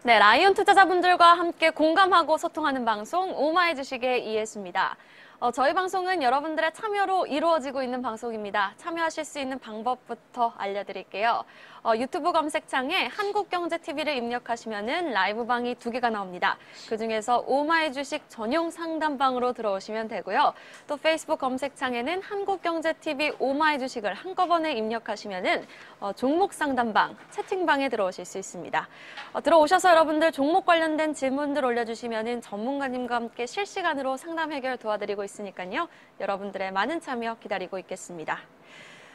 네, 라이온 투자자분들과 함께 공감하고 소통하는 방송 오마이 주식의 이해수입니다. 저희 방송은 여러분들의 참여로 이루어지고 있는 방송입니다. 참여하실 수 있는 방법부터 알려드릴게요. 유튜브 검색창에 한국경제TV를 입력하시면은 라이브방이 2개가 나옵니다. 그중에서 오마이 주식 전용 상담방으로 들어오시면 되고요. 또 페이스북 검색창에는 한국경제TV 오마이 주식을 한꺼번에 입력하시면은 종목 상담방, 채팅방에 들어오실 수 있습니다. 들어오셔서 여러분들 종목 관련된 질문들 올려주시면은 전문가님과 함께 실시간으로 상담 해결 도와드리고 있으니까요. 여러분들의 많은 참여 기다리고 있겠습니다.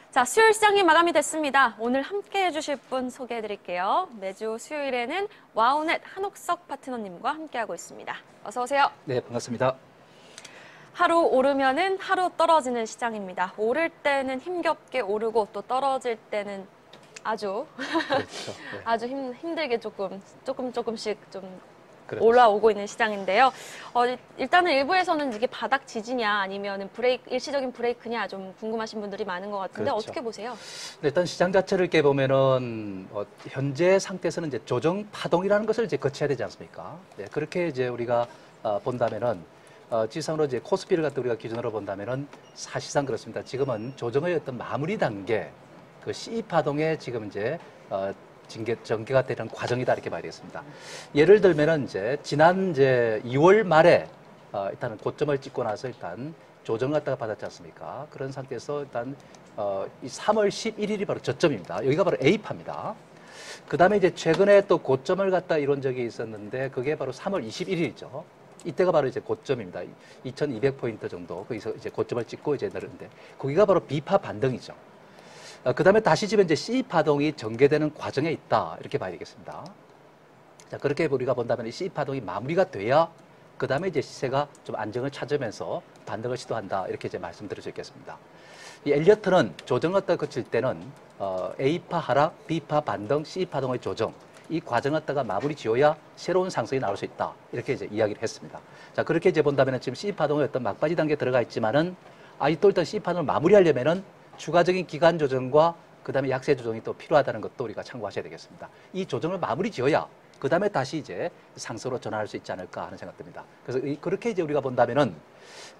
자, 수요일 시장이 마감이 됐습니다. 오늘 함께 해주실 분 소개해드릴게요. 매주 수요일에는 와우넷 한옥석 파트너님과 함께하고 있습니다. 어서 오세요. 네, 반갑습니다. 하루 오르면은 하루 떨어지는 시장입니다. 오를 때는 힘겹게 오르고 또 떨어질 때는 아주 그렇죠. 네. 아주 힘들게 조금씩 좀 그렇죠. 올라오고 있는 시장인데요. 일단은 일부에서는 이게 바닥 지지냐 아니면 일시적인 브레이크냐 좀 궁금하신 분들이 많은 것 같은데 그렇죠. 어떻게 보세요? 네, 일단 시장 자체를 이렇게 보면은 현재 상태에서는 이제 조정 파동이라는 것을 이제 거쳐야 되지 않습니까? 네, 그렇게 이제 우리가 본다면은 지상으로 이제 코스피를 갖다 우리가 기준으로 본다면은 사실상 그렇습니다. 지금은 조정의 어떤 마무리 단계, 그 C 파동에 지금 이제 전개가 되는 과정이다 이렇게 봐야 되겠습니다. 예를 들면은 이제 지난 이제 2월 말에 일단은 고점을 찍고 나서 일단 조정을 갖다가 받았지 않습니까? 그런 상태에서 일단 이 3월 11일이 바로 저점입니다. 여기가 바로 A파입니다. 그 다음에 이제 최근에 또 고점을 갖다 이룬 적이 있었는데 그게 바로 3월 21일이죠. 이때가 바로 이제 고점입니다. 2200포인트 정도 거기서 이제 고점을 찍고 이제 내렸는데 거기가 바로 B파 반등이죠. 그 다음에 다시 지금 이제 C 파동이 전개되는 과정에 있다 이렇게 봐야 되겠습니다. 자, 그렇게 우리가 본다면 이 C 파동이 마무리가 돼야 그 다음에 이제 시세가 좀 안정을 찾으면서 반등을 시도한다 이렇게 이제 말씀드릴 수 있겠습니다. 이 엘리어트는 조정을 갖다 거칠 때는 A파 하락, B파 반등, C 파동의 조정 이 과정을 갖다가 마무리 지어야 새로운 상승이 나올 수 있다 이렇게 이제 이야기를 했습니다. 자, 그렇게 이제 본다면 지금 C 파동의 어떤 막바지 단계에 들어가 있지만은 또 일단 C 파동을 마무리하려면은 추가적인 기간 조정과 그다음에 약세 조정이 또 필요하다는 것도 우리가 참고하셔야 되겠습니다. 이 조정을 마무리 지어야 그다음에 다시 이제 상승으로 전환할 수 있지 않을까 하는 생각 듭니다. 그래서 그렇게 이제 우리가 본다면은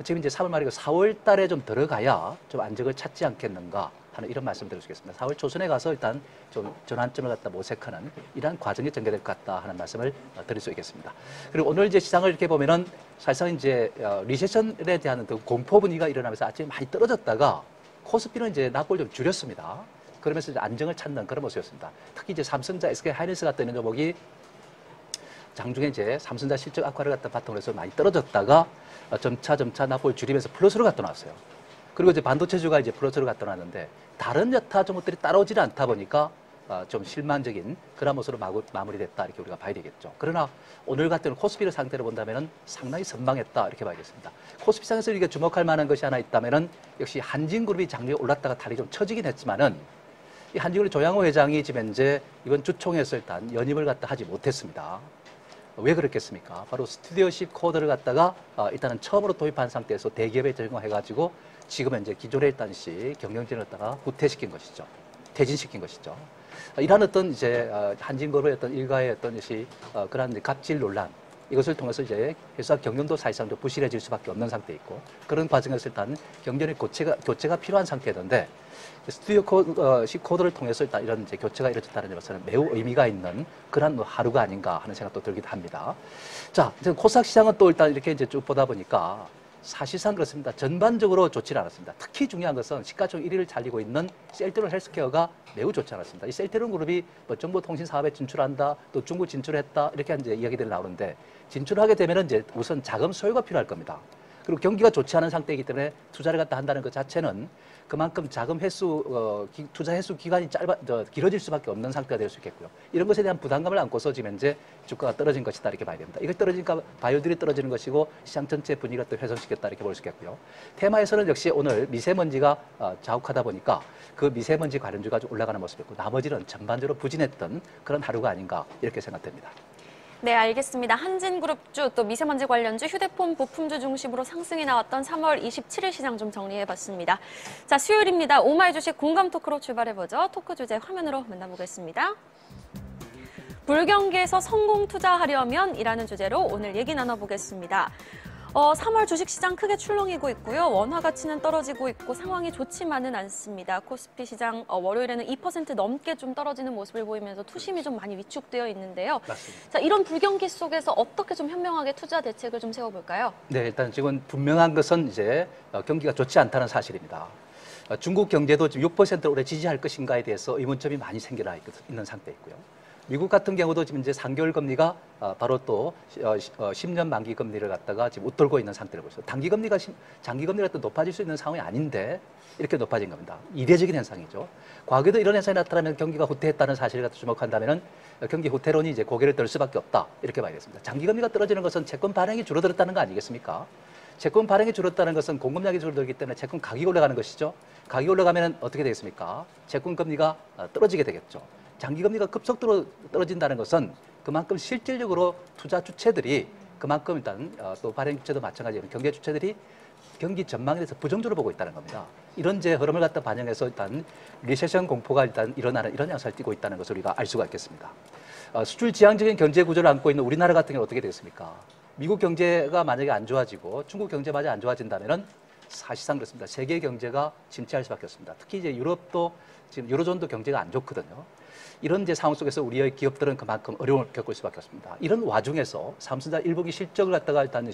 지금 이제 3월 말이고 4월 달에 좀 들어가야 좀 안정을 찾지 않겠는가 하는 이런 말씀 드릴 수 있겠습니다. 4월 초순에 가서 일단 좀 전환점을 갖다 모색하는 이러한 과정이 전개될 것 같다 하는 말씀을 드릴 수 있겠습니다. 그리고 오늘 이제 시장을 이렇게 보면은 사실상 이제 리세션에 대한 그 공포 분위기가 일어나면서 아침에 많이 떨어졌다가 코스피는 이제 낙폭을 좀 줄였습니다. 그러면서 이제 안정을 찾는 그런 모습이었습니다. 특히 이제 삼성자, SK 하이닉스 같은 이런 종목이 장중에 이제 삼성자 실적 악화를 갖다 바탕으로 해서 많이 떨어졌다가 점차 낙폭을 줄이면서 플러스로 갖다 놨어요. 그리고 이제 반도체주가 이제 플러스로 갖다 놨는데 다른 여타 종목들이 따라오지를 않다 보니까 좀 실망적인 그런 모습으로 마무리됐다 이렇게 우리가 봐야 되겠죠. 그러나 오늘 같은 코스피를 상태로 본다면은 상당히 선방했다 이렇게 봐야겠습니다. 코스피상에서 우리가 주목할 만한 것이 하나 있다면은 역시 한진그룹이 작년에 올랐다가 다리 좀 처지긴 했지만은 이 한진그룹 조양호 회장이 지금 현재 이번 주총에서 일단 연임을 갖다 하지 못했습니다. 왜 그렇겠습니까? 바로 스튜디오십 코드를 갖다가 일단은 처음으로 도입한 상태에서 대기업에 적용해가지고 지금 현재 기존에 일단 경영진을 갖다가 후퇴시킨 것이죠. 퇴진시킨 것이죠. 이러한 어떤 이제 한진그룹의 어떤 일가의 어떤 그러한 갑질 논란 이것을 통해서 이제 회사 경영도 사실상 좀 부실해질 수밖에 없는 상태에 있고 그런 과정에서 일단 경영의 교체가 필요한 상태였는데 스튜디오 코드를 통해서 일단 이런 이제 교체가 이루어졌다는 것은 매우 의미가 있는 그런 하루가 아닌가 하는 생각도 들기도 합니다. 자, 이제 코스닥 시장은 또 일단 이렇게 이제 쭉 보다 보니까 사실상 그렇습니다. 전반적으로 좋지는 않았습니다. 특히 중요한 것은 시가총 1위를 달리고 있는 셀트론 헬스케어가 매우 좋지 않았습니다. 이 셀트론 그룹이 정보통신 사업에 진출한다, 또 중국 진출했다 이렇게 이제 이야기들이 나오는데 진출하게 되면은 이제 우선 자금 소요가 필요할 겁니다. 그리고 경기가 좋지 않은 상태이기 때문에 투자를 갖다 한다는 것 자체는 그만큼 자금 횟수, 투자 횟수 기간이 길어질 수밖에 없는 상태가 될 수 있겠고요. 이런 것에 대한 부담감을 안고서 지금 현재 주가가 떨어진 것이다 이렇게 봐야 됩니다. 이걸 떨어지니까 바이오들이 떨어지는 것이고 시장 전체 분위기가 또 훼손시켰다 이렇게 볼 수 있겠고요. 테마에서는 역시 오늘 미세먼지가 자욱하다 보니까 그 미세먼지 관련주가 좀 올라가는 모습이었고 나머지는 전반적으로 부진했던 그런 하루가 아닌가 이렇게 생각됩니다. 네, 알겠습니다. 한진그룹주, 또 미세먼지 관련주, 휴대폰 부품주 중심으로 상승이 나왔던 3월 27일 시장 좀 정리해봤습니다. 자, 수요일입니다. 오마이 주식 공감 토크로 출발해보죠. 토크 주제 화면으로 만나보겠습니다. 불경기에서 성공 투자하려면 이라는 주제로 오늘 얘기 나눠보겠습니다. 3월 주식시장 크게 출렁이고 있고요. 원화 가치는 떨어지고 있고 상황이 좋지만은 않습니다. 코스피 시장 월요일에는 2% 넘게 좀 떨어지는 모습을 보이면서 투심이 좀 많이 위축되어 있는데요. 맞습니다. 자, 이런 불경기 속에서 어떻게 좀 현명하게 투자 대책을 좀 세워볼까요? 네, 일단 지금 분명한 것은 이제 경기가 좋지 않다는 사실입니다. 중국 경제도 지금 6%를 올해 지지할 것인가에 대해서 의문점이 많이 생겨나 있는 상태이고요. 미국 같은 경우도 지금 이제 3개월 금리가 바로 또 10년 만기 금리를 갖다가 지금 웃돌고 있는 상태라고 있어요. 단기 금리가 장기 금리가 또 높아질 수 있는 상황이 아닌데 이렇게 높아진 겁니다. 이례적인 현상이죠. 과거에도 이런 현상이 나타나면 경기가 후퇴했다는 사실을 갖다 주목한다면은 경기 후퇴론이 이제 고개를 들 수밖에 없다 이렇게 봐야겠습니다. 장기 금리가 떨어지는 것은 채권 발행이 줄어들었다는 거 아니겠습니까? 채권 발행이 줄었다는 것은 공급량이 줄어들기 때문에 채권 가격이 올라가는 것이죠. 가격이 올라가면 어떻게 되겠습니까? 채권 금리가 떨어지게 되겠죠. 장기 금리가 급속도로 떨어진다는 것은 그만큼 실질적으로 투자 주체들이 그만큼 일단 또 발행 주체도 마찬가지로 경제 주체들이 경기 전망에 대해서 부정적으로 보고 있다는 겁니다. 이런 제 흐름을 갖다 반영해서 일단 리세션 공포가 일단 일어나는 이런 양상을 띠고 있다는 것을 우리가 알 수가 있겠습니다. 수출 지향적인 경제 구조를 안고 있는 우리나라 같은 경우는 어떻게 되겠습니까? 미국 경제가 만약에 안 좋아지고 중국 경제마저 안 좋아진다면은 사실상 그렇습니다. 세계 경제가 침체할 수밖에 없습니다. 특히 이제 유럽도 지금 유로존도 경제가 안 좋거든요. 이런 이제 상황 속에서 우리의 기업들은 그만큼 어려움을 겪을 수밖에 없습니다. 이런 와중에서 삼성전자 1분기 실적을 갖다가 일단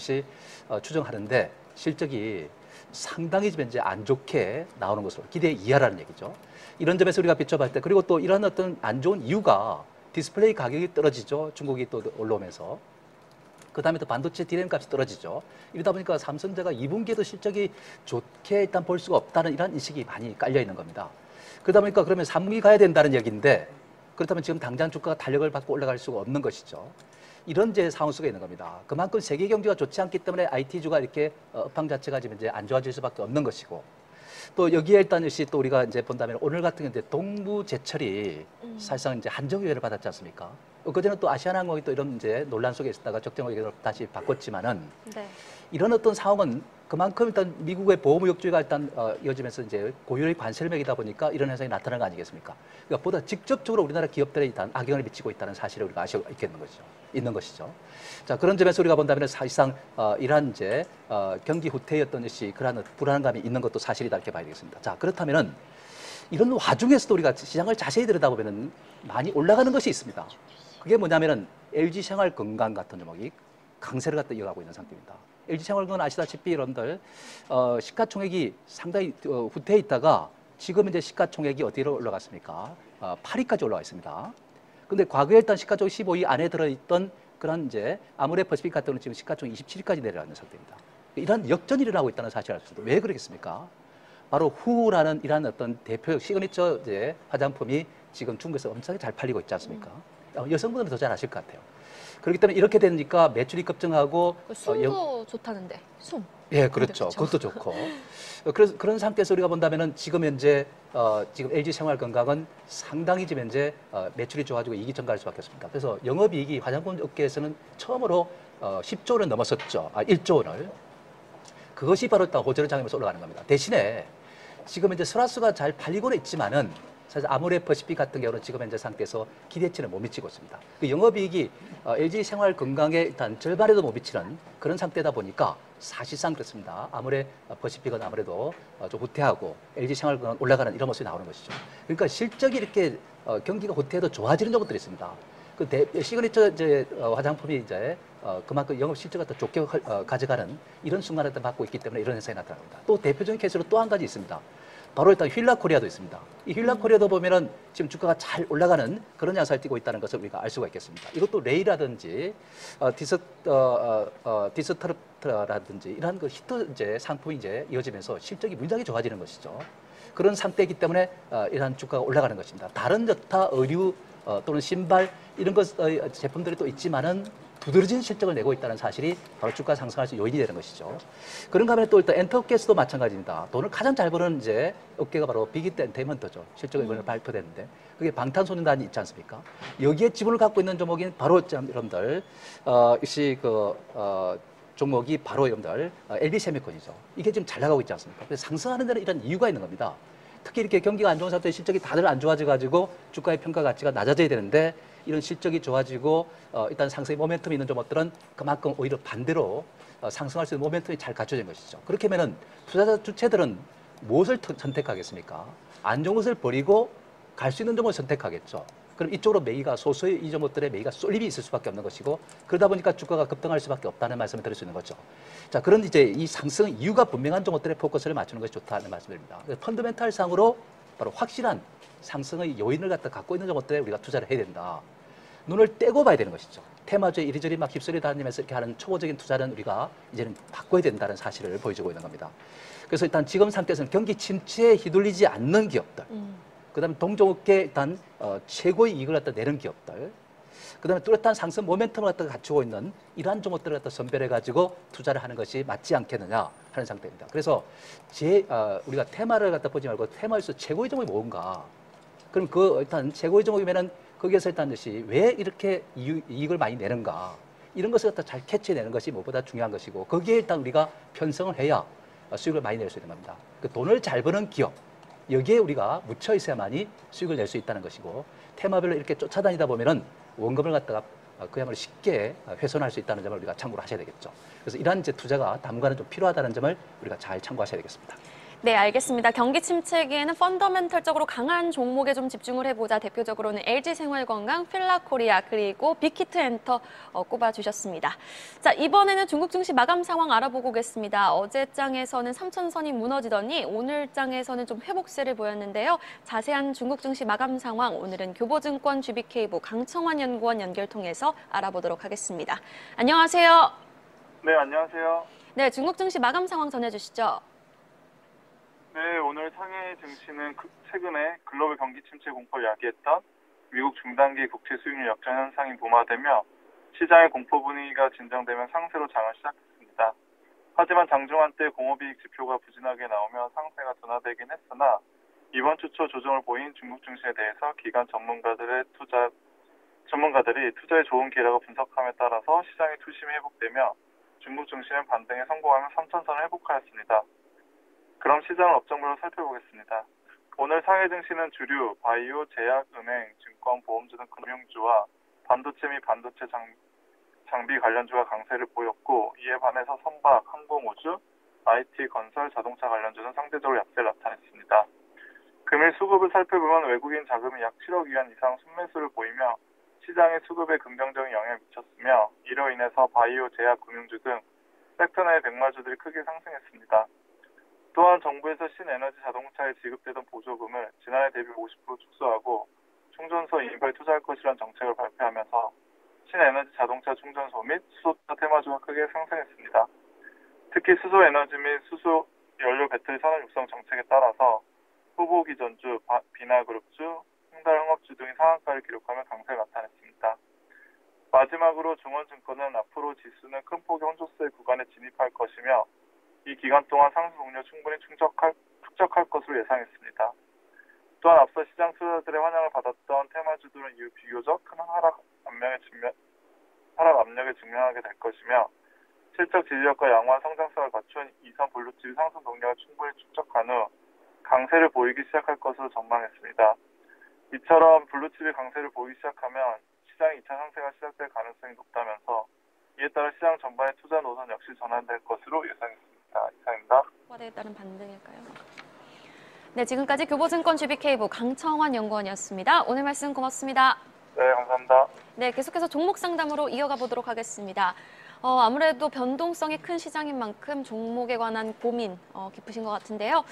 추정하는데 실적이 상당히 지금 이제 안 좋게 나오는 것으로 기대 이하라는 얘기죠. 이런 점에서 우리가 비춰볼 때 그리고 또 이런 어떤 안 좋은 이유가 디스플레이 가격이 떨어지죠. 중국이 또 올라오면서. 그 다음에 또 반도체 DRAM 값이 떨어지죠. 이러다 보니까 삼성전자가 2분기에도 실적이 좋게 일단 볼 수가 없다는 이런 인식이 많이 깔려 있는 겁니다. 그러다 보니까 그러면 3분기 가야 된다는 얘기인데 그렇다면 지금 당장 주가가 탄력을 받고 올라갈 수가 없는 것이죠. 이런 이제 상황 속에 있는 겁니다. 그만큼 세계 경제가 좋지 않기 때문에 IT주가 이렇게 업황 자체가 지금 이제 안 좋아질 수밖에 없는 것이고 또 여기에 일단 또 우리가 이제 본다면 오늘 같은 경우에 동부제철이 사실상 이제 한정유예를 받았지 않습니까? 그전에 또 아시아나항공이 또 이런 이제 논란 속에 있었다가 적정하게 다시 바꿨지만은 네. 이런 어떤 상황은 그만큼 일단 미국의 보호무역주의가 일단 이어지면서 이제 고유의 관세를 매기다 보니까 이런 현상이 나타나는 거 아니겠습니까? 그러니까 보다 직접적으로 우리나라 기업들에 일단 악영향을 미치고 있다는 사실을 우리가 아시고 있는 것이죠. 자, 그런 점에서 우리가 본다면 사실상 이러한 이제 경기 후퇴였던 것이 그러한 불안감이 있는 것도 사실이다 이렇게 봐야 되겠습니다. 자, 그렇다면은 이런 와중에서도 우리가 시장을 자세히 들여다보면은 많이 올라가는 것이 있습니다. 그게 뭐냐면은 LG생활건강 같은 종목이 강세를 갖다 이어가고 있는 상태입니다. LG생활건강 아시다시피 여러분들 시가총액이 상당히 후퇴해 있다가 지금 이제 시가총액이 어디로 올라갔습니까? 8위까지 올라와 있습니다. 근데 과거에 일단 시가총액 15위 안에 들어있던 그런 이제 아모레퍼시픽 같은 경우는 지금 시가총액 27위까지 내려가는 상태입니다. 이런 역전이 일어나고 있다는 사실을 알 수 있습니다. 왜 그러겠습니까? 바로 후라는 이러한 어떤 대표적 시그니처 이제 화장품이 지금 중국에서 엄청나게 잘 팔리고 있지 않습니까? 여성분들은 더 잘 아실 것 같아요. 그렇기 때문에 이렇게 되니까 매출이 급증하고 숨도 좋다는데 숨. 예, 그렇죠. 그것도 좋고. 그래서 그런 상태에서 우리가 본다면은 지금 현재 지금 LG생활건강은 상당히 지금 현재 매출이 좋아지고 이익이 증가할 수밖에 없습니다. 그래서 영업이익이 화장품 업계에서는 처음으로 10조 원을 넘어섰죠. 1조 원을. 그것이 바로 또 호재를 장면에서 올라가는 겁니다. 대신에 지금 이제 설화수가 잘 팔리고는 있지만은 사실 아모레퍼시픽 같은 경우는 지금 현재 상태에서 기대치는 못 미치고 있습니다. 그 영업이익이 LG생활건강에 일단 절반에도 못 미치는 그런 상태다 보니까 사실상 그렇습니다. 아모레퍼시픽은 아무래도 좀 후퇴하고 LG생활건강 올라가는 이런 모습이 나오는 것이죠. 그러니까 실적이 이렇게 경기가 후퇴해도 좋아지는 종목들이 있습니다. 그 시그니처 이제 화장품이 이제 그만큼 영업 실적을 더 좋게 가져가는 이런 순간을 받고 있기 때문에 이런 현상이 나타납니다. 또 대표적인 케이스로 또 한 가지 있습니다. 바로 일단 휠라코리아도 있습니다. 이 휠라코리아도 보면은 지금 주가가 잘 올라가는 그런 양상을 띠고 있다는 것을 우리가 알 수가 있겠습니다. 이것도 레이라든지 디스터프라든지 이러한 그 히트 이제 상품이 이제 이어지면서 실적이 굉장히 좋아지는 것이죠. 그런 상태이기 때문에 이러한 주가가 올라가는 것입니다. 다른 여타 의류 또는 신발 이런 것 제품들이 또 있지만은 두드러진 실적을 내고 있다는 사실이 바로 주가 상승할 수 요인이 되는 것이죠. 그런가 하면 또 일단 엔터가스도 마찬가지입니다. 돈을 가장 잘 버는 이제 업계가 바로 빅엔터테인먼트죠. 실적을 이번에 발표됐는데 그게 방탄소년단이 있지 않습니까? 여기에 지분을 갖고 있는 종목인 바로 여러분들 역시 종목이 바로 여러분들 LG세미콘이죠. 이게 지금 잘 나가고 있지 않습니까? 그래서 상승하는 데는 이런 이유가 있는 겁니다. 특히 이렇게 경기가 안 좋은 상태에 실적이 다들 안 좋아져가지고 주가의 평가 가치가 낮아져야 되는데 이런 실적이 좋아지고 일단 상승의 모멘텀이 있는 종목들은 그만큼 오히려 반대로 상승할 수 있는 모멘텀이 잘 갖춰진 것이죠. 그렇게 하면은 투자자 주체들은 무엇을 선택하겠습니까? 안 좋은 것을 버리고 갈 수 있는 종목을 선택하겠죠. 그럼 이쪽으로 매기가 소수의 이 종목들의 매기가 쏠림이 있을 수밖에 없는 것이고 그러다 보니까 주가가 급등할 수밖에 없다는 말씀을 드릴 수 있는 거죠. 자, 그런 이제 이 상승 이유가 분명한 종목들의 포커스를 맞추는 것이 좋다는 말씀드립니다. 펀더멘탈 상으로 바로 확실한 상승의 요인을 갖고 있는 종목들에 우리가 투자를 해야 된다. 눈을 떼고 봐야 되는 것이죠. 테마주에 이리저리 막 휩쓸려 다니면서 이렇게 하는 초보적인 투자는 우리가 이제는 바꿔야 된다는 사실을 보여주고 있는 겁니다. 그래서 일단 지금 상태에서는 경기 침체에 휘둘리지 않는 기업들, 그다음에 동종업계 일단 최고의 이익을 갖다 내는 기업들, 그다음에 뚜렷한 상승 모멘텀을 갖다 갖추고 있는 이러한 종목들을 갖다 선별해 가지고 투자를 하는 것이 맞지 않겠느냐 하는 상태입니다. 그래서 우리가 테마를 갖다 보지 말고 테마에서 최고의 종목이 뭔가? 그럼 일단 최고의 종목이면은 거기에서 일단 것이 왜 이렇게 이익을 많이 내는가? 이런 것을 갖다 잘 캐치해내는 것이 무엇보다 중요한 것이고 거기에 일단 우리가 편성을 해야 수익을 많이 낼 수 있는 겁니다. 그 돈을 잘 버는 기업, 여기에 우리가 묻혀 있어야만이 수익을 낼 수 있다는 것이고 테마별로 이렇게 쫓아다니다 보면은 원금을 갖다가 그야말로 쉽게 훼손할 수 있다는 점을 우리가 참고를 하셔야 되겠죠. 그래서 이러한 이제 투자가 당분간은 좀 필요하다는 점을 우리가 잘 참고하셔야 되겠습니다. 네, 알겠습니다. 경기 침체기에는 펀더멘털적으로 강한 종목에 좀 집중을 해보자. 대표적으로는 LG생활건강, 필라코리아, 그리고 빅히트엔터 꼽아주셨습니다. 자, 이번에는 중국 증시 마감 상황 알아보고 오겠습니다. 어제 장에서는 3,000선이 무너지더니 오늘 장에서는 좀 회복세를 보였는데요. 자세한 중국 증시 마감 상황 오늘은 교보증권 GBK부 강청환 연구원 연결 통해서 알아보도록 하겠습니다. 안녕하세요. 네, 안녕하세요. 네, 중국 증시 마감 상황 전해주시죠. 네, 오늘 상해 증시는 최근에 글로벌 경기 침체 공포를 야기했던 미국 중단기 국채 수익률 역전 현상이 무마되며 시장의 공포 분위기가 진정되면 상세로 장을 시작했습니다. 하지만 장중한 때 공업이익 지표가 부진하게 나오며 상세가 둔화되긴 했으나 이번 주 초 조정을 보인 중국 증시에 대해서 기관 전문가들이 투자에 좋은 기회라고 분석함에 따라서 시장의 투심이 회복되며 중국 증시는 반등에 성공하며 3,000선을 회복하였습니다. 그럼 시장을 업종별로 살펴보겠습니다. 오늘 상해 증시는 주류, 바이오, 제약, 은행, 증권, 보험주 등 금융주와 반도체 및 반도체 장비 관련주가 강세를 보였고 이에 반해서 선박, 항공우주, IT, 건설, 자동차 관련주는 상대적으로 약세를 나타냈습니다. 금일 수급을 살펴보면 외국인 자금이 약 7억 위안 이상 순매수를 보이며 시장의 수급에 긍정적인 영향을 미쳤으며 이로 인해서 바이오, 제약, 금융주 등 섹터 내의 백마주들이 크게 상승했습니다. 또한 정부에서 신에너지 자동차에 지급되던 보조금을 지난해 대비 50% 축소하고 충전소 인프라에 투자할 것이라는 정책을 발표하면서 신에너지 자동차 충전소 및 수소차 테마주가 크게 상승했습니다. 특히 수소에너지 및 수소 연료 배터리 산업 육성 정책에 따라서 후보 기전주, 비나그룹주, 홍달흥업주 등이 상한가를 기록하며 강세를 나타냈습니다. 마지막으로 중원증권은 앞으로 지수는 큰 폭의 혼조세 구간에 진입할 것이며 이 기간 동안 상승 동력 충분히 축적할 것으로 예상했습니다. 또한 앞서 시장 투자자들의 환영을 받았던 테마주들은 이후 비교적 큰 하락 압력에 직면하게 될 것이며 실적 지지력과 양호한 성장성을 갖춘 이선 블루칩이 상승 동력을 충분히 축적한 후 강세를 보이기 시작할 것으로 전망했습니다. 이처럼 블루칩이 강세를 보이기 시작하면 시장의 2차 상승가 시작될 가능성이 높다면서 이에 따라 시장 전반의 투자 노선 역시 전환될 것으로 예상했습니다. 이상입니다. 과대에 따른 반등일까요? 네, 지금까지 교보증권 GBK부 강청환 연구원이었습니다. 오늘 말씀 고맙습니다. 네, 감사합니다. 네, 계속해서 종목 상담으로 이어가 보도록 하겠습니다. 아무래도 변동성이 큰 시장인 만큼 종목에 관한 고민 깊으신 것 같은데요.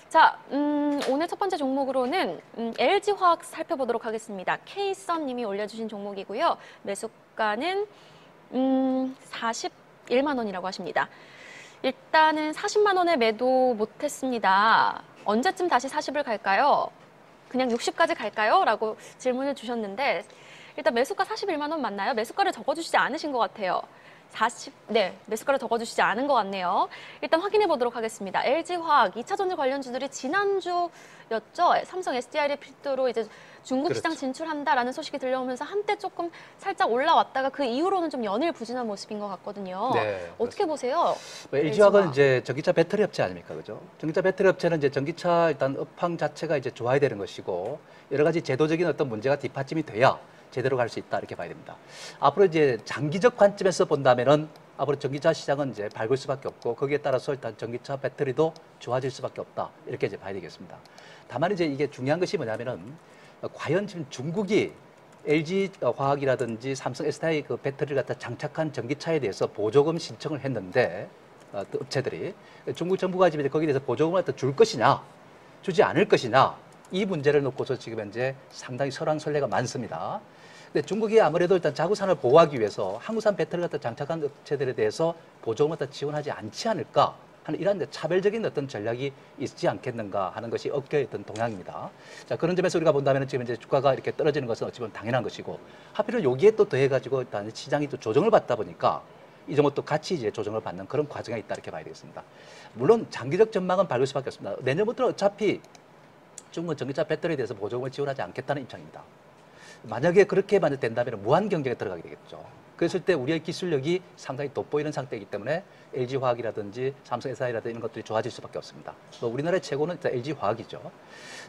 자, 오늘 첫 번째 종목으로는 LG화학 살펴보도록 하겠습니다. K썬님이 올려주신 종목이고요. 매수가는 41만 원이라고 하십니다. 일단은 40만 원에 매도 못했습니다. 언제쯤 다시 40을 갈까요? 그냥 60까지 갈까요? 라고 질문을 주셨는데 일단 매수가 41만 원 맞나요? 매수가를 적어주시지 않으신 것 같아요. 네, 매수가를 적어주시지 않은 것 같네요. 일단 확인해 보도록 하겠습니다. LG화학, 2차전지 관련주들이 지난주였죠. 삼성 SDI를 필두로 이제 중국 시장 그렇죠. 진출한다라는 소식이 들려오면서 한때 조금 살짝 올라왔다가 그 이후로는 좀 연일 부진한 모습인 것 같거든요. 네, 어떻게 보세요? LG화학은 이제 전기차 배터리 업체 아닙니까, 그죠? 전기차 배터리 업체는 이제 전기차 일단 업황 자체가 이제 좋아야 되는 것이고 여러 가지 제도적인 어떤 문제가 뒷받침이 돼야 제대로 갈 수 있다 이렇게 봐야 됩니다. 앞으로 이제 장기적 관점에서 본다면은 앞으로 전기차 시장은 이제 밝을 수밖에 없고 거기에 따라서 일단 전기차 배터리도 좋아질 수밖에 없다 이렇게 이제 봐야 되겠습니다. 다만 이제 이게 중요한 것이 뭐냐면은 과연 지금 중국이 LG 화학이라든지 삼성 SDI 그 배터리를 갖다 장착한 전기차에 대해서 보조금 신청을 했는데 업체들이 중국 정부가 지금 거기에 대해서 보조금을 갖다 줄 것이냐 주지 않을 것이냐 이 문제를 놓고서 지금 현재 상당히 설왕설래가 많습니다. 근데 중국이 아무래도 일단 자국산을 보호하기 위해서 한국산 배터리를 갖다 장착한 업체들에 대해서 보조금을 갖다 지원하지 않지 않을까 하는 이런 차별적인 어떤 전략이 있지 않겠는가 하는 것이 업계의 어떤 동향입니다. 자, 그런 점에서 우리가 본다면 지금 이제 주가가 이렇게 떨어지는 것은 어찌 보면 당연한 것이고 하필은 여기에 또 더해가지고 일단 시장이 또 조정을 받다 보니까 이 정도 또 같이 이제 조정을 받는 그런 과정이 있다 이렇게 봐야 되겠습니다. 물론 장기적 전망은 밝을 수밖에 없습니다. 내년부터는 어차피 중국은 전기차 배터리에 대해서 보조금을 지원하지 않겠다는 입장입니다. 만약에 그렇게 만약 된다면 무한 경쟁에 들어가게 되겠죠. 그랬을 때 우리의 기술력이 상당히 돋보이는 상태이기 때문에 LG화학이라든지 삼성 SDI라든지 이런 것들이 좋아질 수밖에 없습니다. 또 우리나라의 최고는 LG화학이죠.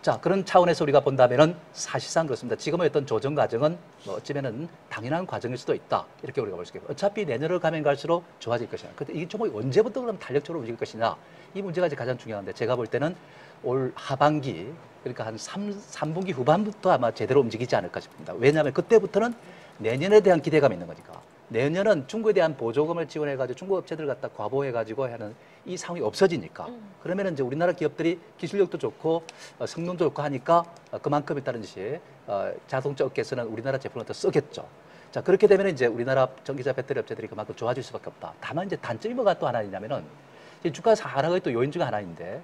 자, 그런 차원에서 우리가 본다면은 사실상 그렇습니다. 지금의 어떤 조정 과정은 뭐 어찌면은 당연한 과정일 수도 있다. 이렇게 우리가 볼 수 있겠고 어차피 내년을 가면 갈수록 좋아질 것이냐. 근데 이 종목이 언제부터 그럼 탄력적으로 움직일 것이냐. 이 문제가 이제 가장 중요한데 제가 볼 때는 올 하반기 그러니까 한 3분기 후반부터 아마 제대로 움직이지 않을까 싶습니다. 왜냐하면 그때부터는 내년에 대한 기대감이 있는 거니까. 내년은 중국에 대한 보조금을 지원해가지고 중국 업체들 갖다 과보해가지고 하는 이 상황이 없어지니까. 그러면 이제 우리나라 기업들이 기술력도 좋고 성능도 좋고 하니까 그만큼 일단은 이제 자동차 업계에서는 우리나라 제품을 더 쓰겠죠. 자, 그렇게 되면 이제 우리나라 전기차 배터리 업체들이 그만큼 좋아질 수밖에 없다. 다만 이제 단점이 뭐가 또 하나 있냐면은 주가 하락의 또 요인 중에 하나인데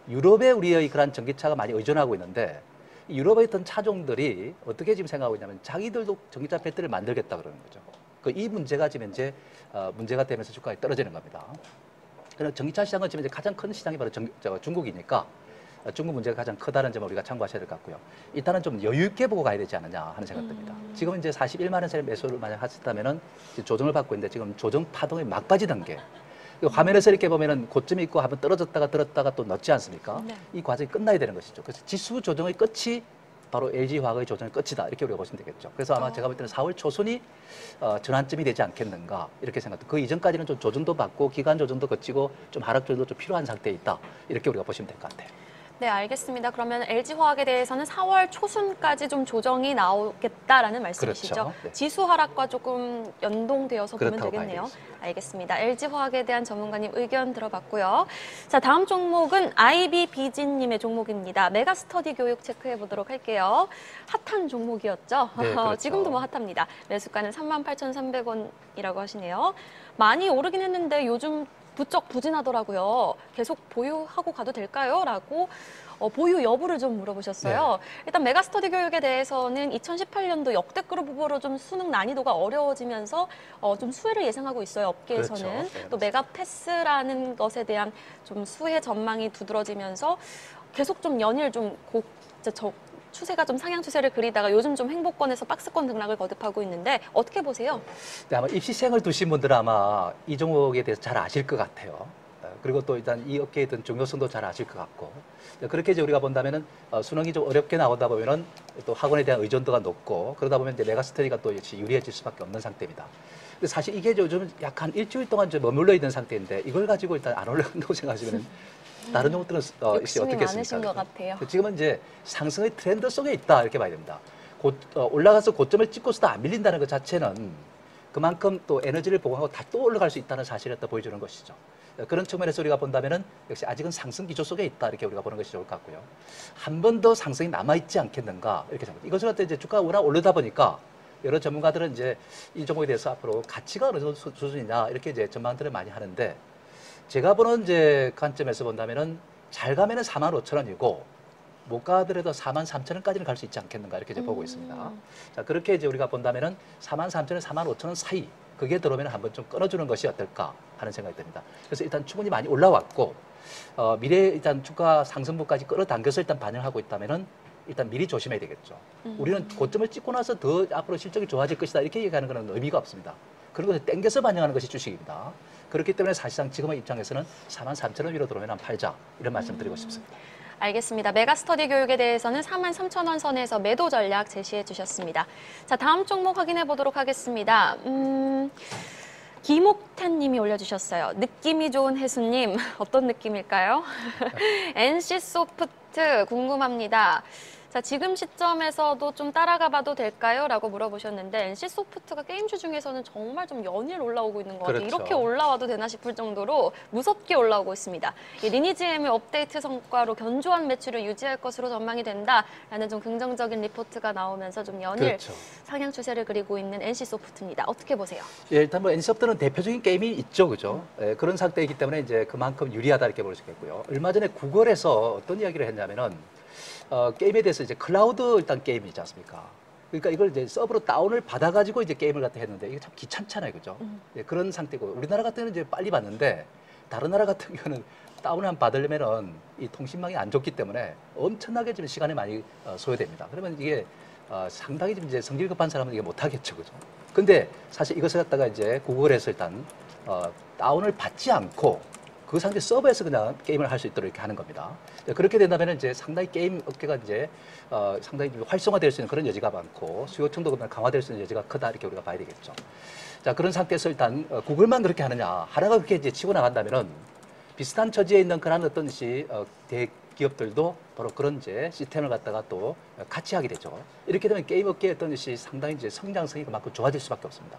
유럽에 우리의 그런 전기차가 많이 의존하고 있는데 유럽의 어떤 차종들이 어떻게 지금 생각하고 있냐면 자기들도 전기차 배터리를 만들겠다 그러는 거죠. 이 문제가 지금 이제 문제가 되면서 주가가 떨어지는 겁니다. 그래서 전기차 시장은 지금 이제 가장 큰 시장이 바로 중국이니까 중국 문제가 가장 크다는 점을 우리가 참고하셔야 될 것 같고요. 일단은 좀 여유 있게 보고 가야 되지 않느냐 하는 생각 듭니다. 지금 이제 41만 원짜리 매수를 만약 하셨다면은 조정을 받고 있는데 지금 조정 파동의 막바지 단계. 화면에서 이렇게 보면은 고점이 있고 한번 떨어졌다가 들었다가 또 넣지 않습니까? 네. 이 과정이 끝나야 되는 것이죠. 그래서 지수 조정의 끝이 바로 LG화학의 조정의 끝이다. 이렇게 우리가 보시면 되겠죠. 그래서 아마 제가 볼 때는 4월 초순이 전환점이 되지 않겠는가 이렇게 생각합니다. 그 이전까지는 좀 조정도 받고 기간 조정도 거치고 좀 하락 조정도 좀 필요한 상태에 있다. 이렇게 우리가 보시면 될 것 같아요. 네, 알겠습니다. 그러면 LG화학에 대해서는 4월 초순까지 좀 조정이 나오겠다라는 말씀이시죠? 그렇죠. 네. 지수 하락과 조금 연동되어서 보면 그렇다고 되겠네요. 봐야 되겠습니다. 알겠습니다. LG화학에 대한 전문가님 의견 들어봤고요. 자, 다음 종목은 IBBG님의 종목입니다. 메가스터디 교육 체크해 보도록 할게요. 핫한 종목이었죠? 네, 그렇죠. 지금도 뭐 핫합니다. 매수가는 38,300원이라고 하시네요. 많이 오르긴 했는데 요즘 부쩍 부진하더라고요. 계속 보유하고 가도 될까요? 라고 보유 여부를 좀 물어보셨어요. 네. 일단 메가스터디 교육에 대해서는 2018년도 역대급 후보로 좀 수능 난이도가 어려워지면서 좀 수혜를 예상하고 있어요. 업계에서는. 그렇죠. 네, 또 메가패스라는 것에 대한 좀 수혜 전망이 두드러지면서 계속 좀 연일 좀 추세가 좀 상향 추세를 그리다가 요즘 좀 행보권에서 박스권 등락을 거듭하고 있는데 어떻게 보세요? 네, 아마 입시생을 두신 분들은 아마 이 종목에 대해서 잘 아실 것 같아요. 그리고 또 일단 이 업계에 든 중요성도 잘 아실 것 같고 그렇게 이제 우리가 본다면은 수능이 좀 어렵게 나오다 보면은 또 학원에 대한 의존도가 높고 그러다 보면 이제 메가스터디가 또 역시 유리해질 수밖에 없는 상태입니다. 근데 사실 이게 요즘 약 한 일주일 동안 좀 머물러 있는 상태인데 이걸 가지고 일단 안 올라간다고 생각하시면은 다른 종목들은 욕심이 어떻게 많으신 것 같아요. 지금은 이제 상승의 트렌드 속에 있다 이렇게 봐야 됩니다. 올라가서 고점을 찍고서도 안 밀린다는 것 자체는 그만큼 또 에너지를 보강하고 다 또 올라갈 수 있다는 사실을 또 보여주는 것이죠. 그런 측면에서 우리가 본다면은 역시 아직은 상승 기조 속에 있다 이렇게 우리가 보는 것이 좋을 것 같고요. 한 번 더 상승이 남아 있지 않겠는가 이렇게 생각합니다. 이것을 갖다 이제 주가가 워낙 오르다 보니까 여러 전문가들은 이제 이 종목에 대해서 앞으로 가치가 어느 정도 수준이냐 이렇게 이제 전망들을 많이 하는데 제가 보는 이제 관점에서 본다면은 잘 가면은 45,000원이고 못 가더라도 43,000원까지는 갈 수 있지 않겠는가 이렇게 이제 보고 있습니다. 자, 그렇게 이제 우리가 본다면은 43,000원, 45,000원 사이 그게 들어오면 한번 좀 끊어주는 것이 어떨까 하는 생각이 듭니다. 그래서 일단 충분히 많이 올라왔고 미래 일단 주가 상승부까지 끌어당겨서 일단 반영하고 있다면은 일단 미리 조심해야 되겠죠. 우리는 고점을 찍고 나서 더 앞으로 실적이 좋아질 것이다 이렇게 얘기하는 것은 의미가 없습니다. 그런 것을 땡겨서 반영하는 것이 주식입니다. 그렇기 때문에 사실상 지금의 입장에서는 43,000원 위로 들어오면 한 팔자 이런 말씀 드리고 싶습니다. 알겠습니다. 메가스터디 교육에 대해서는 43,000원 선에서 매도 전략 제시해 주셨습니다. 자, 다음 종목 확인해 보도록 하겠습니다. 김옥태님이 올려주셨어요. 느낌이 좋은 혜수님, 어떤 느낌일까요? NC소프트 궁금합니다. 자, 지금 시점에서도 좀 따라가 봐도 될까요? 라고 물어보셨는데 NC소프트가 게임주 중에서는 정말 좀 연일 올라오고 있는 것 같아요. 그렇죠. 이렇게 올라와도 되나 싶을 정도로 무섭게 올라오고 있습니다. 이 리니지 M의 업데이트 성과로 견조한 매출을 유지할 것으로 전망이 된다라는 좀 긍정적인 리포트가 나오면서 좀 연일 그렇죠. 상향 추세를 그리고 있는 NC소프트입니다. 어떻게 보세요? 예, 일단 뭐 NC소프트는 대표적인 게임이 있죠, 그죠? 예, 그런 상태이기 때문에 이제 그만큼 유리하다 이렇게 볼 수 있겠고요. 얼마 전에 구글에서 어떤 이야기를 했냐면은 게임에 대해서 이제 클라우드 일단 게임이지 않습니까? 그러니까 이걸 이제 서버로 다운을 받아가지고 이제 게임을 갖다 했는데 이게 참 귀찮잖아요, 그죠? 예, 그런 상태고 우리나라 같은 경우는 이제 빨리 받는데 다른 나라 같은 경우는 다운을 한 받으려면은 이 통신망이 안 좋기 때문에 엄청나게 좀 시간이 많이 소요됩니다. 그러면 이게 상당히 좀 이제 성질 급한 사람은 이게 못하겠죠, 그죠? 근데 사실 이것을 갖다가 이제 구글에서 일단 다운을 받지 않고 그 상태 서버에서 그냥 게임을 할 수 있도록 이렇게 하는 겁니다. 그렇게 된다면 이제 상당히 게임 업계가 이제 상당히 좀 활성화될 수 있는 그런 여지가 많고 수요층도 강화될 수 있는 여지가 크다 이렇게 우리가 봐야 되겠죠. 자, 그런 상태에서 일단 구글만 그렇게 하느냐, 하나가 그렇게 이제 치고 나간다면은 비슷한 처지에 있는 그런 어떤 대기업들도 바로 그런 이제 시스템을 갖다가 또 같이 하게 되죠. 이렇게 되면 게임 업계의 어떤 것이 상당히 이제 성장성이 그만큼 좋아질 수밖에 없습니다.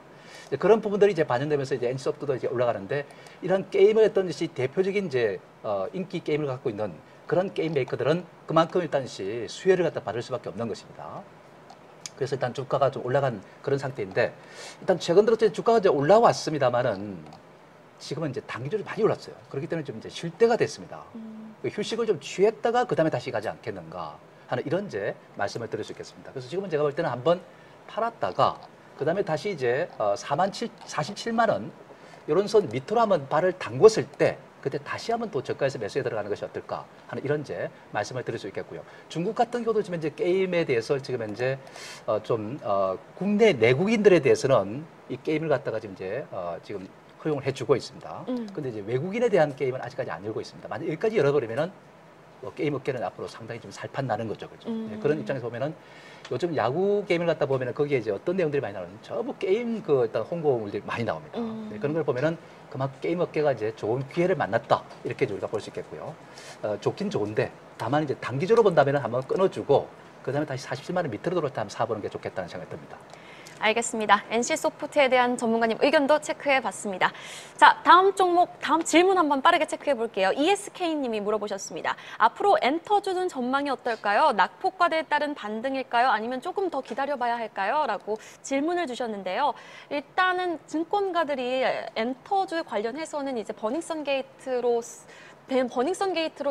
그런 부분들이 이제 반영되면서 이제 NC소프트도 이제 올라가는데 이런 게임의 어떤 것이 대표적인 이제 인기 게임을 갖고 있는 그런 게임 메이커들은 그만큼 일단 수혜를 갖다 받을 수밖에 없는 것입니다. 그래서 일단 주가가 좀 올라간 그런 상태인데 일단 최근 들어 주가가 이제 올라왔습니다만은 지금은 이제 단기적으로 많이 올랐어요. 그렇기 때문에 좀 이제 쉴 때가 됐습니다. 휴식을 좀 취했다가 그 다음에 다시 가지 않겠는가 하는 이런 이제 말씀을 드릴 수 있겠습니다. 그래서 지금은 제가 볼 때는 한번 팔았다가 그 다음에 다시 이제 47만 원 이런 선 밑으로 한번 발을 담궜을 때 그때 다시 한번 또 저가에서 매수에 들어가는 것이 어떨까 하는 이런 이제 말씀을 드릴 수 있겠고요. 중국 같은 경우도 지금 이제 게임에 대해서 지금 현재 국내 내국인들에 대해서는 이 게임을 갖다가 지금 이제 지금 허용을 해주고 있습니다. 근데 이제 외국인에 대한 게임은 아직까지 안 열고 있습니다. 만약 여기까지 열어버리면은 게임 업계는 앞으로 상당히 좀 살판 나는 거죠, 그죠? 네, 그런 입장에서 보면은 요즘 야구 게임을 갖다 보면은 거기에 이제 어떤 내용들이 많이 나오는 전부 게임 일단 홍보물들이 많이 나옵니다. 네, 그런 걸 보면은 그만큼 게임 업계가 이제 좋은 기회를 만났다 이렇게 우리가 볼 수 있겠고요. 좋긴 좋은데 다만 이제 단기적으로 본다면은 한번 끊어주고 그 다음에 다시 47만 원 밑으로 들어올 때 한번 사보는 게 좋겠다는 생각이 듭니다. 알겠습니다. NC소프트에 대한 전문가님 의견도 체크해 봤습니다. 자, 다음 종목, 다음 질문 한번 빠르게 체크해 볼게요. ESK님이 물어보셨습니다. 앞으로 엔터주는 전망이 어떨까요? 낙폭과대에 따른 반등일까요? 아니면 조금 더 기다려봐야 할까요? 라고 질문을 주셨는데요. 일단은 증권가들이 엔터주 관련해서는 이제 버닝썬 게이트로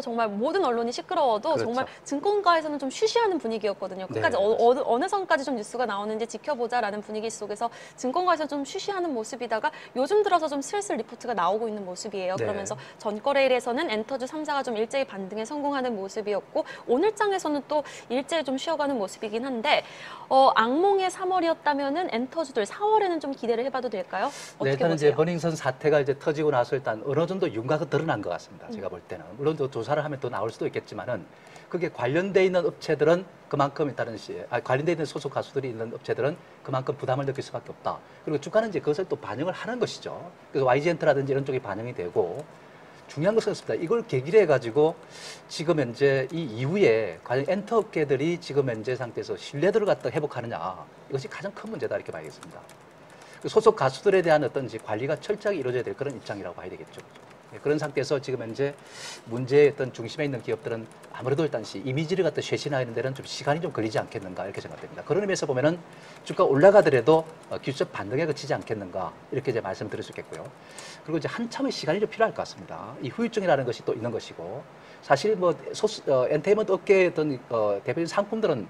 정말 모든 언론이 시끄러워도 그렇죠. 정말 증권가에서는 좀 쉬쉬하는 분위기였거든요. 끝까지 네, 어느 선까지 좀 뉴스가 나오는지 지켜보자라는 분위기 속에서 증권가에서 좀 쉬쉬하는 모습이다가 요즘 들어서 좀 슬슬 리포트가 나오고 있는 모습이에요. 네. 그러면서 전거래일에서는 엔터주 3사가 좀 일제히 반등에 성공하는 모습이었고 오늘장에서는 또 일제히 좀 쉬어가는 모습이긴 한데 악몽의 3월이었다면은 엔터주들 4월에는 좀 기대를 해봐도 될까요? 어떻게 네, 일단은 보세요? 이제 버닝썬 사태가 이제 터지고 나서 일단 어느 정도 윤곽은 드러난 것 같습니다. 제가 볼 때는 물론 또 조사를 하면 또 나올 수도 있겠지만은 그게 관련돼 있는 업체들은 그만큼 일단은 관련돼 있는 소속 가수들이 있는 업체들은 그만큼 부담을 느낄 수밖에 없다. 그리고 주가는 이제 그것을 또 반영을 하는 것이죠. 그래서 YG엔터라든지 이런 쪽이 반영이 되고 중요한 것은 그렇습니다. 이걸 계기로 해가지고 지금 현재 이 이후에 과연 엔터 업계들이 지금 현재 상태에서 신뢰도를 갖다 회복하느냐 이것이 가장 큰 문제다 이렇게 봐야겠습니다. 소속 가수들에 대한 어떤 관리가 철저하게 이루어져야 될 그런 입장이라고 봐야 되겠죠. 그런 상태에서 지금 현재 문제의 어떤 중심에 있는 기업들은 아무래도 일단 이미지를 갖다 쇄신하는 데는 좀 시간이 좀 걸리지 않겠는가 이렇게 생각됩니다. 그런 의미에서 보면은 주가 올라가더라도 기술적 반등에 그치지 않겠는가 이렇게 이제 말씀드릴 수 있겠고요. 그리고 이제 한참의 시간이 좀 필요할 것 같습니다. 이 후유증이라는 것이 또 있는 것이고 사실 뭐 엔터테인먼트 업계의 어떤 대표적인 상품들은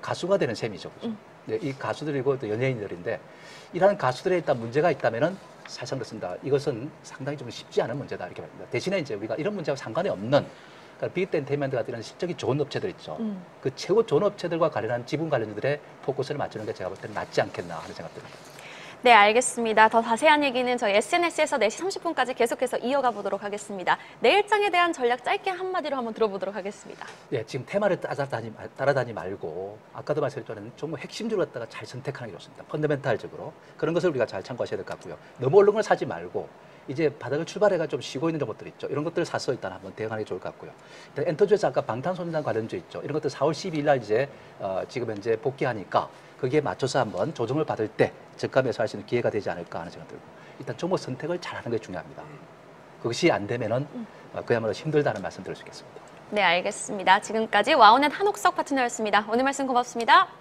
가수가 되는 셈이죠. 그죠? 네, 이 가수들이고 또 연예인들인데 이러한 가수들에 일단 문제가 있다면은 사실상 그렇습니다. 이것은 상당히 좀 쉽지 않은 문제다 이렇게 봅니다. 대신에 이제 우리가 이런 문제와 상관이 없는 그러니까 빅 엔터테인먼트 같은 이런 실적이 좋은 업체들 있죠. 그 최고 좋은 업체들과 관련한 지분 관련주들의 포커스를 맞추는 게 제가 볼 때는 낫지 않겠나 하는 생각 듭니다. 네, 알겠습니다. 더 자세한 얘기는 저희 SNS에서 4시 30분까지 계속해서 이어가 보도록 하겠습니다. 내일장에 대한 전략 짧게 한마디로 한번 들어보도록 하겠습니다. 네, 지금 테마를 따라다니 말고 아까도 말씀드렸지만 좀 핵심적으로 갖다가 잘 선택하는 게 좋습니다. 펀더멘탈적으로 그런 것을 우리가 잘 참고하셔야 될 것 같고요. 너무 얼른 걸 사지 말고 이제 바닥을 출발해가 좀 쉬고 있는 것들 있죠. 이런 것들을 사서 일단 한번 대응하는 게 좋을 것 같고요. 일단 엔터주에서 아까 방탄소년단 관련주 있죠. 이런 것들 4월 12일 날 이제 지금 현재 복귀하니까 거기에 맞춰서 한번 조정을 받을 때 저가 매수할 수 있는 기회가 되지 않을까 하는 생각 들고 일단 종목 선택을 잘하는 게 중요합니다. 그것이 안 되면은 그야말로 힘들다는 말씀 드릴 수 있겠습니다. 네, 알겠습니다. 지금까지 와우넷 한옥석 파트너였습니다. 오늘 말씀 고맙습니다.